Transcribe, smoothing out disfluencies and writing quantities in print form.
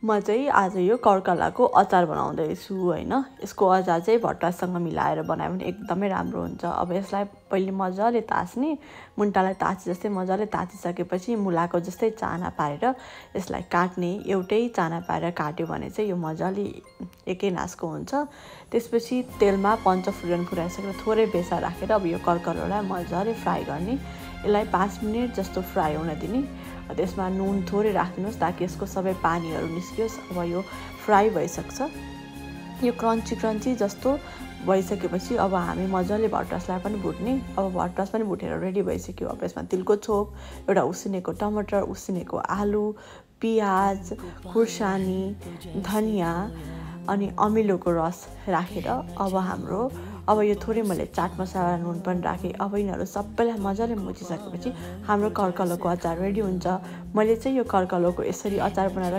म चाहिँ आज यो कर्कलाको अचार बनाउँदैछु हैन। यसको अचार चाहिँ भट्टरासँग मिलाएर बनायो भने एकदमै राम्रो हुन्छ। अब यसलाई पहिले मजाले ताछ्ने, मुन्टालाई ताछे जस्तै मजाले ताछिसकेपछि मुलाको जस्तै चाना पारेर यसलाई काट्ने। एउटै चाना पारेर काट्यो भने चाहिँ यो मजाले एकै नासको हुन्छ। त्यसपछि तेलमा पञ्चफुरन फुराइसकेर थोरै बेसा राखेर अब यो कर्कलालाई मजाले फ्राई गर्ने। यसलाई 5 मिनेट जस्तो फ्राई हुन दिने। त्यसमा नुन थोरै राख्दिनुस् ताकि यसको सबै पानीहरू निस्कियोस्। अब यो फ्राई भइसक्छ। यो क्रन्ची जस्तो भइसकेपछि अब हामी मजाले भट्टरासलाई पनि भुट्ने। अब भट्टरास पनि भुटेर रेडी भइसक्यो। अब यसमा तिलको छोप, एउटा उसिनेको टमाटर, उसिनेको आलु, पियाज, खुर्सानी, धनिया अनि अमिलोको रस राखेर अब यो थोरै मैले चाट मसाला नुन पनि राखेँ। अब यिनीहरू सबैलाई मजाले मुछिसकेपछि हाम्रो कर्कलाको अचार रेडी हुन्छ। मैले चाहिँ यो कर्कलाको यसरी अचार बनाएर